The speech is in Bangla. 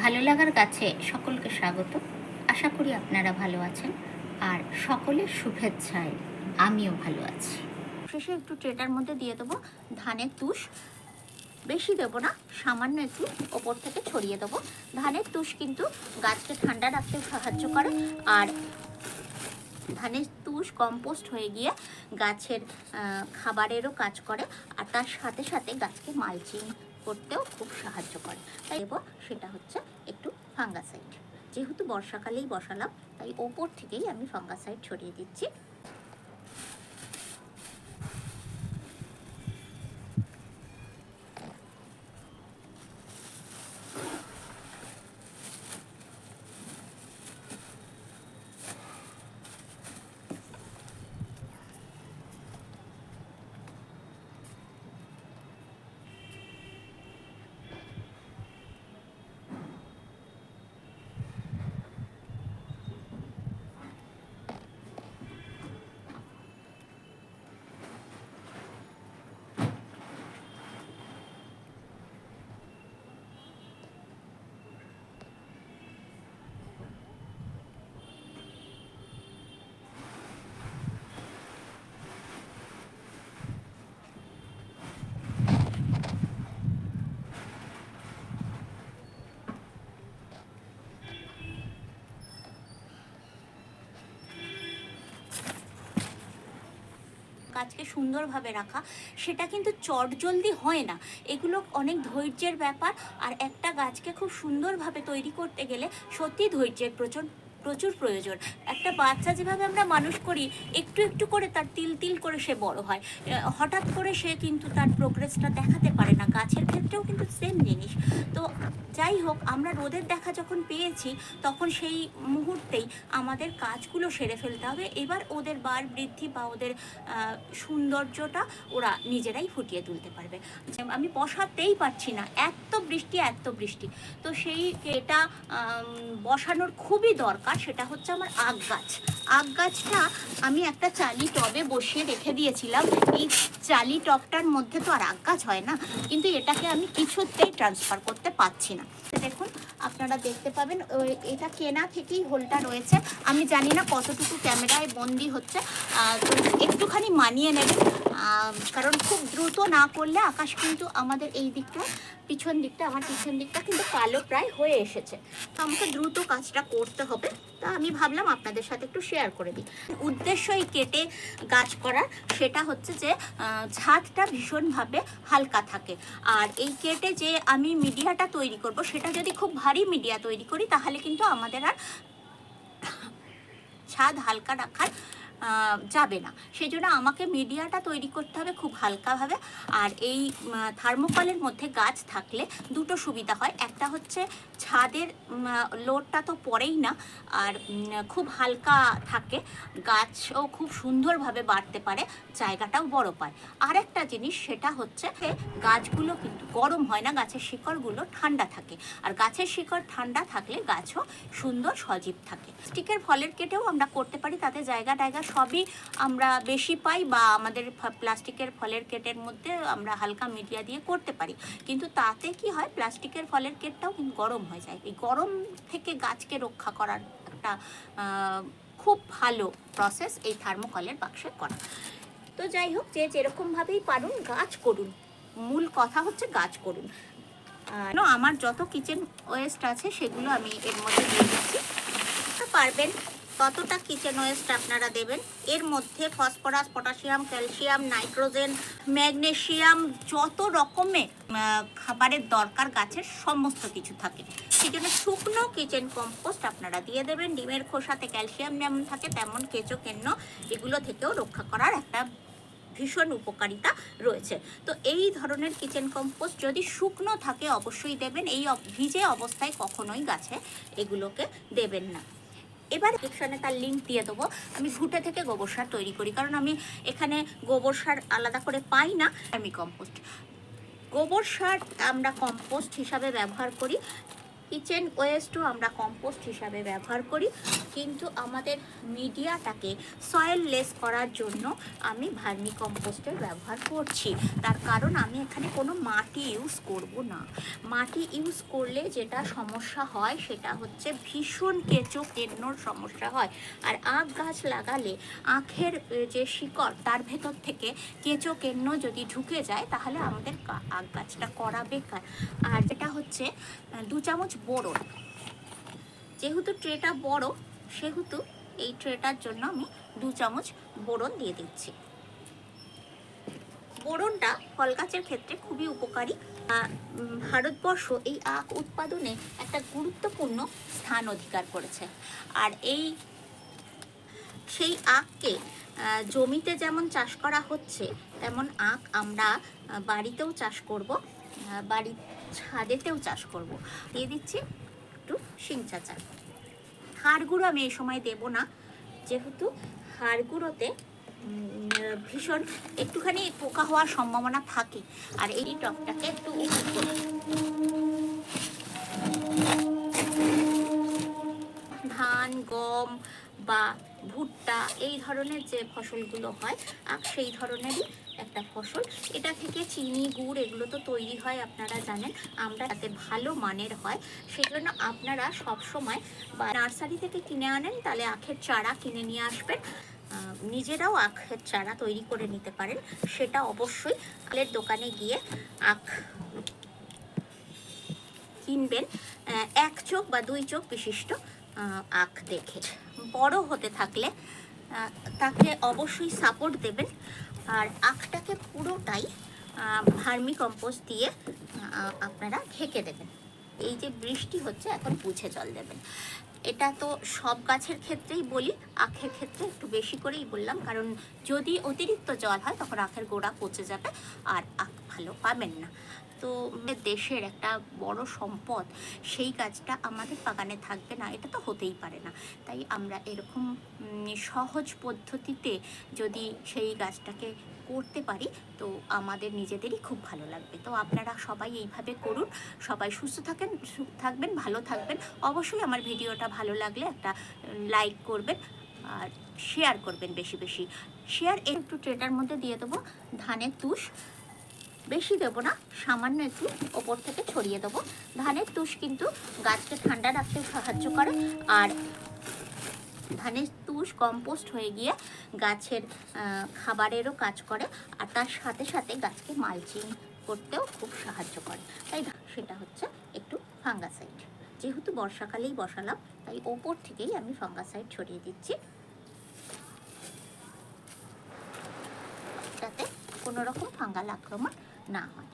ভালো লাগার গাছে সকলকে স্বাগত। আশা করি আপনারা ভালো আছেন আর সকলের শুভেচ্ছায় আমিও ভালো আছি। শেষে একটু ট্রেটার মধ্যে দিয়ে দেবো ধানের তুষ। বেশি দেবো না, সামান্য একটু ওপর থেকে ছড়িয়ে দেবো। ধানের তুষ কিন্তু গাছকে ঠান্ডা রাখতে সাহায্য করে, আর ধানের তুষ কম্পোস্ট হয়ে গিয়ে গাছের খাবারেরও কাজ করে, আর তার সাথে সাথে গাছকে মালচিং করতেও খুব সাহায্য করে। তাই দেবো সেটা হচ্ছে একটু ফাঙ্গাসাইড। যেহেতু বর্ষাকালেই বসালাম তাই ওপর থেকেই আমি ফাঙ্গাসাইড ছড়িয়ে দিচ্ছি। গাছকে সুন্দরভাবে রাখা সেটা কিন্তু চটজলদি হয় না, এগুলো অনেক ধৈর্যের ব্যাপার। আর একটা গাছকে খুব সুন্দরভাবে তৈরি করতে গেলে সত্যি ধৈর্যের প্রচুর প্রয়োজন। একটা বাচ্চা যেভাবে আমরা মানুষ করি, একটু একটু করে তার তিল তিল করে সে বড় হয়, হঠাৎ করে সে কিন্তু তার প্রোগ্রেসটা দেখাতে পারে না। গাছের ক্ষেত্রেও কিন্তু সেম জিনিস। তো যাই হোক, আমরা রোদের দেখা যখন পেয়েছি তখন সেই মুহূর্তেই আমাদের কাজগুলো সেরে ফেলতে হবে। এবার ওদের বার বৃদ্ধি বা ওদের সৌন্দর্যটা ওরা নিজেরাই ফুটিয়ে তুলতে পারবে। আমি বসাতেই পারছি না, এত বৃষ্টি। তো সেই এটা বসানোর খুবই দরকার। সেটা হচ্ছে আমার আখ গাছটা আমি একটা চালি টবে বসিয়ে রেখে দিয়েছিলাম। এই চালি টবটার মধ্যে তো আর আখ গাছ হয় না, কিন্তু এটাকে আমি কিছুতেই ট্রান্সফার করতে পারছি না। দেখুন, আপনারা দেখতে পাবেন এটা কেনা থেকেই হোলটা রয়েছে। আমি জানি না কতটুকু ক্যামেরায় বন্দি হচ্ছে, তো একটুখানি মানিয়ে নেবেন, কারণ খুব দ্রুত না করলে আকাশ কিন্তু আমাদের এই দিকটা আমার পিছন দিকটা কিন্তু কালো প্রায় হয়ে এসেছে। তো আমাকে দ্রুত কাজটা করতে হবে। তা আমি ভাবলাম আপনাদের সাথে একটু শেয়ার করে দিই। উদ্দেশ্য এই কেটে গাছ করার সেটা হচ্ছে যে ছাদটা ভীষণভাবে হালকা থাকে। আর এই কেটে যে আমি মিডিয়াটা তৈরি করব, সেটা যদি খুব ভারী মিডিয়া তৈরি করি তাহলে কিন্তু আমাদের আর ছাদ হালকা রাখার যাবে না। সেই জন্য আমাকে মিডিয়াটা তৈরি করতে হবে খুব হালকাভাবে। আর এই থার্মোকলের মধ্যে গাছ থাকলে দুটো সুবিধা হয়। একটা হচ্ছে ছাদের লোডটা তো পড়েই না, আর খুব হালকা থাকে, গাছও খুব সুন্দরভাবে বাড়তে পারে, জায়গাটাও বড় পায়। আর একটা জিনিস সেটা হচ্ছে গাছগুলো কিন্তু গরম হয় না, গাছের শিকড়গুলো ঠান্ডা থাকে। আর গাছের শিকড় ঠান্ডা থাকলে গাছও সুন্দর সজীব থাকে। স্টিকের ফলের কেটেও আমরা করতে পারি, তাতে জায়গা সবই আমরা বেশি পাই, বা আমাদের প্লাস্টিকের ফলের কেটের মধ্যে আমরা হালকা মিডিয়া দিয়ে করতে পারি। কিন্তু তাতে কি হয়, প্লাস্টিকের ফলের কেটটাও কিন্তু গরম হয়ে যায়। এই গরম থেকে গাছকে রক্ষা করার একটা খুব ভালো প্রসেস এই থার্মোকলের বাক্সে করা। তো যাই হোক, যে যেরকমভাবেই পারুন গাছ করুন, মূল কথা হচ্ছে গাছ করুন। আমার যত কিচেন ওয়েস্ট আছে সেগুলো আমি এর মধ্যে দিয়ে দিচ্ছি। পারবেন কতটা কিচেন ওয়েস্ট আপনারা দেবেন। এর মধ্যে phosphorus, potassium, calcium, nitrogen, magnesium, যত রকমের খাবারের দরকার গাছের সমস্ত কিছু থাকে। সেই জন্য শুকনো কিচেন কম্পোস্ট আপনারা দিয়ে দেবেন। ডিমের খোসাতে ক্যালসিয়াম যেমন থাকে, তেমন কেঁচো কেন্ন এগুলো থেকেও রক্ষা করার একটা ভীষণ উপকারিতা রয়েছে। তো এই ধরনের কিচেন কম্পোস্ট যদি শুকনো থাকে অবশ্যই দেবেন। এই ভিজে অবস্থায় কখনোই গাছে এগুলোকে দেবেন না। এবার ডিসক্রিপশনে তার লিঙ্ক দিয়ে দেবো। আমি ঘুঁটে থেকে গোবর সার তৈরি করি, কারণ আমি এখানে গোবর সার আলাদা করে পাই না। আমি গোবর সার আমরা কম্পোস্ট হিসাবে ব্যবহার করি। কিচেন ওয়েস্টও আমরা কম্পোস্ট হিসাবে ব্যবহার করি, কিন্তু আমাদের মিডিয়াটাকে সয়েললেস করার জন্য আমি ভার্মি কম্পোস্টের ব্যবহার করছি। তার কারণ আমি এখানে কোনো মাটি ইউজ করব না। মাটি ইউজ করলে যেটা সমস্যা হয় সেটা হচ্ছে ভীষণ কেঁচো কেন্নোর সমস্যা হয়। আর আখ গাছ লাগালে আখের যে শিকড় তার ভেতর থেকে কেঁচো কেন্ন যদি ঢুকে যায় তাহলে আমাদের আখ গাছটা করা বেকার। আর যেটা হচ্ছে 2 চামচ বোরন, যেহেতু ট্রেটা বড় সেহেতু এই ট্রেটার জন্য আমি 2 চামচ বোরন দিয়ে দিচ্ছি। বোরনটা ফল গাছের ক্ষেত্রে খুবই উপকারী। ভারতবর্ষ এই আখ উৎপাদনে একটা গুরুত্বপূর্ণ স্থান অধিকার করেছে। আর সেই আখকে জমিতে যেমন চাষ করা হচ্ছে তেমন আখ আমরা বাড়িতেও চাষ করব, বাড়ির ছাদেতেও চাষ করব। দিয়ে দিচ্ছি একটু শিং চাচা। হাড় গুঁড়ো আমি এই সময় দেব না, যেহেতু হাড় গুঁড়োতে ভীষণ একটুখানি পোকা হওয়ার সম্ভাবনা থাকে। আর এই টকটাকে একটু ধান, গম বা ভুট্টা এই ধরনের যে ফসলগুলো হয় আখ সেই ধরনেরই একটা ফসল। এটা থেকে চিনি, গুড় এগুলো তো তৈরি হয়, আপনারা জানেন। আমরা তাতে ভালো মানের হয়, সেজন্য আপনারা সবসময় বা নার্সারি থেকে কিনে আনেন তাহলে আখের চারা কিনে নিয়ে আসবেন। নিজেরাও আখের চারা তৈরি করে নিতে পারেন, সেটা অবশ্যই ফলের দোকানে গিয়ে আখ কিনবেন 1 চোখ বা 2 চোখ বিশিষ্ট আখ দেখে। বড় হতে থাকলে তাকে অবশ্যই সাপোর্ট দেবেন। আর আখটাকে পুরোটাই ভার্মি কম্পোস্ট দিয়ে আপনারা ঢেকে দেবেন। এই যে বৃষ্টি হচ্ছে এখন বুঝে জল দেবেন। এটা তো সব গাছের ক্ষেত্রেই বলি, আখের ক্ষেত্রে একটু বেশি করেই বললাম, কারণ যদি অতিরিক্ত জল হয় তখন আখের গোড়া পচে যাবে আর আখ ভালো পাবেন না। তো দেশের একটা বড় সম্পদ সেই গাছটা আমাদের বাগানে থাকবে না, এটা তো হতেই পারে না। তাই আমরা এরকম সহজ পদ্ধতিতে যদি সেই গাছটাকে করতে পারি তো আমাদের নিজেদেরই খুব ভালো লাগবে। তো আপনারা সবাই এইভাবে করুন। সবাই সুস্থ থাকবেন, ভালো থাকবেন। অবশ্যই আমার ভিডিওটা ভালো লাগলে একটা লাইক করবেন আর শেয়ার করবেন, বেশি বেশি শেয়ার। একটু ট্রেটার মধ্যে দিয়ে দেবো ধানের তুষ, বেশি দেবো না, সামান্য একটু ওপর থেকে ছড়িয়ে দেবো। ধানের তুষ কিন্তু গাছকে ঠান্ডা রাখতেও সাহায্য করে, আর ধানের তুষ কম্পোস্ট হয়ে গিয়ে গাছের খাবারেরও কাজ করে, আর তার সাথে সাথে গাছকে মালচিং করতেও খুব সাহায্য করে। তাই সেটা হচ্ছে একটু ফাঙ্গাসাইড। যেহেতু বর্ষাকালেই বসালাম তাই ওপর থেকেই আমি ফাঙ্গাসাইড ছড়িয়ে দিচ্ছি, যাতে কোনো রকম ফাঙ্গাল আক্রমণ না হয়।